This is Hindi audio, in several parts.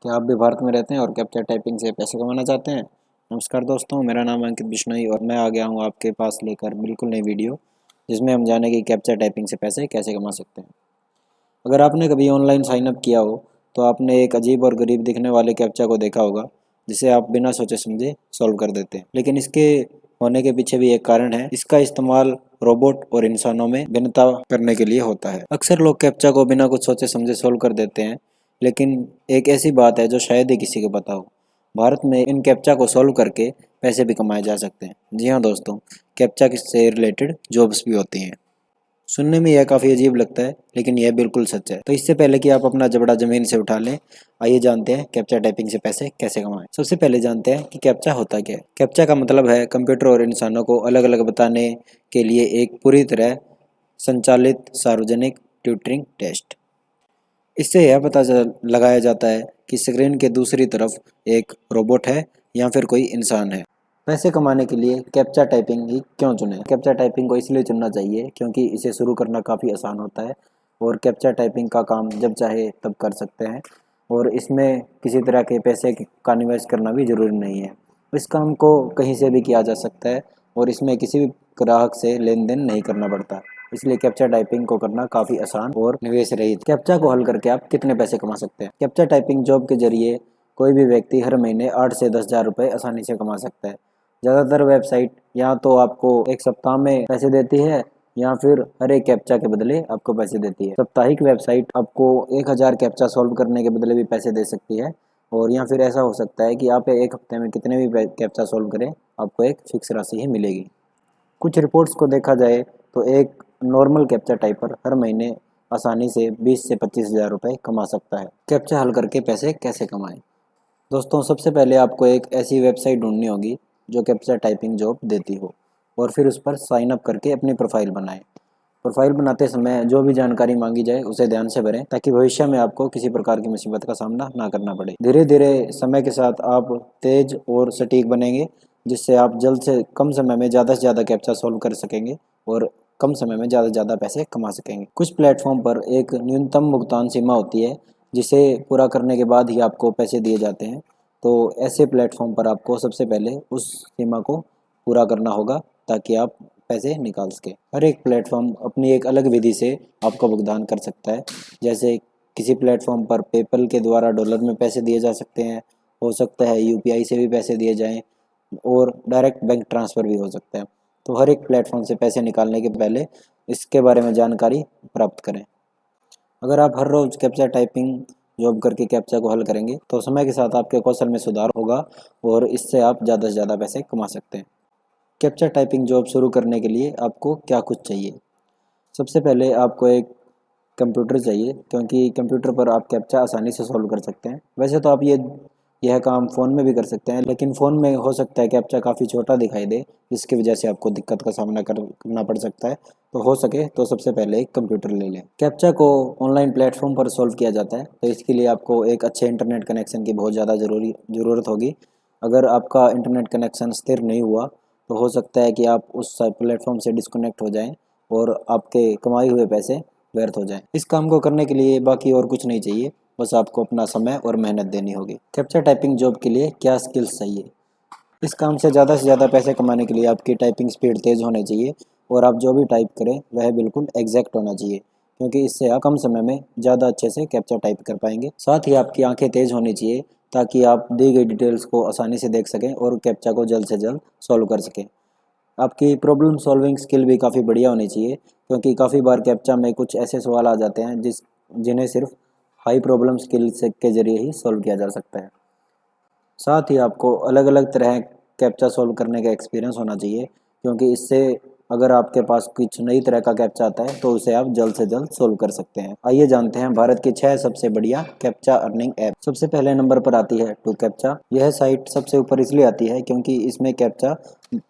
क्या आप भी भारत में रहते हैं और कैप्चा टाइपिंग से पैसे कमाना चाहते हैं? नमस्कार दोस्तों, मेरा नाम अंकित बिश्नोई और मैं आ गया हूँ आपके पास लेकर बिल्कुल नई वीडियो, जिसमें हम जानेंगे कैप्चा टाइपिंग से पैसे कैसे कमा सकते हैं। अगर आपने कभी ऑनलाइन साइन अप किया हो तो आपने एक अजीब और गरीब दिखने वाले कैप्चा को देखा होगा, जिसे आप बिना सोचे समझे सॉल्व कर देते हैं। लेकिन इसके होने के पीछे भी एक कारण है। इसका इस्तेमाल रोबोट और इंसानों में भिन्नता करने के लिए होता है। अक्सर लोग कैप्चा को बिना कुछ सोचे समझे सॉल्व कर देते हैं, लेकिन एक ऐसी बात है जो शायद ही किसी को पता हो। भारत में इन कैप्चा को सॉल्व करके पैसे भी कमाए जा सकते हैं। जी हाँ दोस्तों, कैप्चा से रिलेटेड जॉब्स भी होती हैं। सुनने में यह काफ़ी अजीब लगता है, लेकिन यह बिल्कुल सच है। तो इससे पहले कि आप अपना जबड़ा ज़मीन से उठा लें, आइए जानते हैं कैप्चा टाइपिंग से पैसे कैसे कमाएं। सबसे पहले जानते हैं कि कैप्चा होता क्या है। कैप्चा का मतलब है कंप्यूटर और इंसानों को अलग अलग बताने के लिए एक पूरी तरह संचालित सार्वजनिक ट्यूटरिंग टेस्ट। इससे यह पता लगाया जाता है कि स्क्रीन के दूसरी तरफ एक रोबोट है या फिर कोई इंसान है। पैसे कमाने के लिए कैप्चा टाइपिंग ही क्यों चुनें? कैप्चा टाइपिंग को इसलिए चुनना चाहिए क्योंकि इसे शुरू करना काफ़ी आसान होता है और कैप्चा टाइपिंग का काम जब चाहे तब कर सकते हैं और इसमें किसी तरह के पैसे का निवेश करना भी ज़रूरी नहीं है। इस काम को कहीं से भी किया जा सकता है और इसमें किसी भी ग्राहक से लेन देन नहीं करना पड़ता, इसलिए कैप्चा टाइपिंग को करना काफ़ी आसान और निवेश रहित। कैप्चा को हल करके आप कितने पैसे कमा सकते हैं? कैप्चा टाइपिंग जॉब के जरिए कोई भी व्यक्ति हर महीने 8 से 10 हज़ार रुपये आसानी से कमा सकता है। ज़्यादातर वेबसाइट या तो आपको एक सप्ताह में पैसे देती है या फिर हर एक कैप्चा के बदले आपको पैसे देती है। साप्ताहिक वेबसाइट आपको 1000 कैप्चा सॉल्व करने के बदले भी पैसे दे सकती है और या फिर ऐसा हो सकता है कि आप एक हफ्ते में कितने भी कैप्चा सॉल्व करें, आपको एक फिक्स राशि ही मिलेगी। कुछ रिपोर्ट्स को देखा जाए तो एक नॉर्मल कैप्चा टाइपर हर महीने आसानी से 20 से 25 हज़ार रुपये कमा सकता है। कैप्चा हल करके पैसे कैसे कमाएं? दोस्तों, सबसे पहले आपको एक ऐसी वेबसाइट ढूंढनी होगी जो कैप्चा टाइपिंग जॉब देती हो और फिर उस पर साइन अप करके अपनी प्रोफाइल बनाएं। प्रोफाइल बनाते समय जो भी जानकारी मांगी जाए उसे ध्यान से भरें ताकि भविष्य में आपको किसी प्रकार की मुसीबत का सामना ना करना पड़े। धीरे धीरे समय के साथ आप तेज और सटीक बनेंगे, जिससे आप जल्द से कम समय में ज़्यादा से ज़्यादा कैप्चा सॉल्व कर सकेंगे और कम समय में ज़्यादा से ज़्यादा पैसे कमा सकेंगे। कुछ प्लेटफॉर्म पर एक न्यूनतम भुगतान सीमा होती है, जिसे पूरा करने के बाद ही आपको पैसे दिए जाते हैं। तो ऐसे प्लेटफॉर्म पर आपको सबसे पहले उस सीमा को पूरा करना होगा ताकि आप पैसे निकाल सके। हर एक प्लेटफॉर्म अपनी एक अलग विधि से आपका भुगतान कर सकता है। जैसे किसी प्लेटफॉर्म पर पेपल के द्वारा डॉलर में पैसे दिए जा सकते हैं, हो सकता है यूपीआई से भी पैसे दिए जाएं और डायरेक्ट बैंक ट्रांसफ़र भी हो सकता है। तो हर एक प्लेटफॉर्म से पैसे निकालने के पहले इसके बारे में जानकारी प्राप्त करें। अगर आप हर रोज़ कैप्चा टाइपिंग जॉब करके कैप्चा को हल करेंगे तो समय के साथ आपके कौशल में सुधार होगा और इससे आप ज़्यादा से ज़्यादा पैसे कमा सकते हैं। कैप्चा टाइपिंग जॉब शुरू करने के लिए आपको क्या कुछ चाहिए? सबसे पहले आपको एक कंप्यूटर चाहिए, क्योंकि कंप्यूटर पर आप कैप्चा आसानी से सॉल्व कर सकते हैं। वैसे तो आप यह काम फ़ोन में भी कर सकते हैं, लेकिन फ़ोन में हो सकता है कैप्चा काफ़ी छोटा दिखाई दे, जिसकी वजह से आपको दिक्कत का सामना करना पड़ सकता है। तो हो सके तो सबसे पहले एक कंप्यूटर ले लें। कैप्चा को ऑनलाइन प्लेटफॉर्म पर सॉल्व किया जाता है, तो इसके लिए आपको एक अच्छे इंटरनेट कनेक्शन की बहुत ज़्यादा ज़रूरत होगी। अगर आपका इंटरनेट कनेक्शन स्थिर नहीं हुआ तो हो सकता है कि आप उस प्लेटफॉर्म से डिस्कनेक्ट हो जाएं और आपके कमाए हुए पैसे व्यर्थ हो जाएं। इस काम को करने के लिए बाकी और कुछ नहीं चाहिए, बस आपको अपना समय और मेहनत देनी होगी। कैप्चा टाइपिंग जॉब के लिए क्या स्किल्स चाहिए? इस काम से ज़्यादा पैसे कमाने के लिए आपकी टाइपिंग स्पीड तेज़ होनी चाहिए और आप जो भी टाइप करें वह बिल्कुल एग्जैक्ट होना चाहिए, क्योंकि इससे आप कम समय में ज़्यादा अच्छे से कैप्चा टाइप कर पाएंगे। साथ ही आपकी आंखें तेज़ होनी चाहिए ताकि आप दी गई डिटेल्स को आसानी से देख सकें और कैप्चा को जल्द से जल्द सॉल्व कर सकें। आपकी प्रॉब्लम सॉल्विंग स्किल भी काफ़ी बढ़िया होनी चाहिए, क्योंकि काफ़ी बार कैप्चा में कुछ ऐसे सवाल आ जाते हैं जिन्हें सिर्फ हाई प्रॉब्लम स्किल से के ज़रिए ही सॉल्व किया जा सकता है। साथ ही आपको अलग अलग तरह कैप्चा सॉल्व करने का एक्सपीरियंस होना चाहिए, क्योंकि इससे अगर आपके पास कुछ नई तरह का कैप्चा आता है तो उसे आप जल्द से जल्द सोल्व कर सकते हैं। आइए जानते हैं भारत की 6 सबसे बढ़िया कैप्चा अर्निंग ऐप। सबसे पहले नंबर पर आती है टू कैप्चा। यह साइट सबसे ऊपर इसलिए आती है क्योंकि इसमें कैप्चा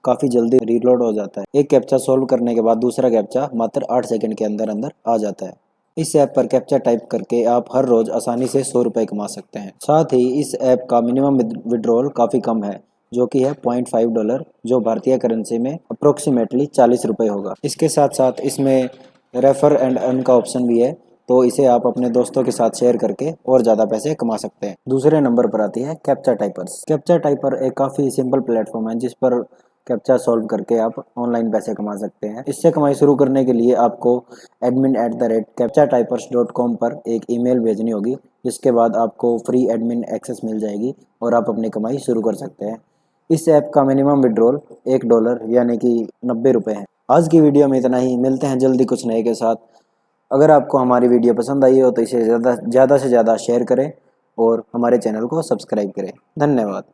काफ़ी जल्दी रीलोड हो जाता है। एक कैप्चा सोल्व करने के बाद दूसरा कैप्चा मात्र 8 सेकंड के अंदर अंदर आ जाता है। इस ऐप पर कैप्चा टाइप करके आप हर रोज आसानी से 100 रुपये कमा सकते हैं। साथ ही इस ऐप का मिनिमम विड्रॉल काफ़ी कम है, जो कि है $0.5, जो भारतीय करेंसी में अप्रोक्सीमेटली 40 रुपये होगा। इसके साथ साथ इसमें रेफर एंड अर्न का ऑप्शन भी है, तो इसे आप अपने दोस्तों के साथ शेयर करके और ज़्यादा पैसे कमा सकते हैं। दूसरे नंबर पर आती है कैप्चा टाइपर्स। कैप्चा टाइपर एक काफ़ी सिंपल प्लेटफॉर्म है जिस पर कैप्चा सॉल्व करके आप ऑनलाइन पैसे कमा सकते हैं। इससे कमाई शुरू करने के लिए आपको admin@captchatypers.com पर एक ईमेल भेजनी होगी, जिसके बाद आपको फ्री एडमिन एक्सेस मिल जाएगी और आप अपनी कमाई शुरू कर सकते हैं। इस ऐप का मिनिमम विड्रॉल $1 यानी कि 90 रुपये है। आज की वीडियो में इतना ही, मिलते हैं जल्दी कुछ नए के साथ। अगर आपको हमारी वीडियो पसंद आई हो तो इसे ज़्यादा से ज़्यादा शेयर करें और हमारे चैनल को सब्सक्राइब करें। धन्यवाद।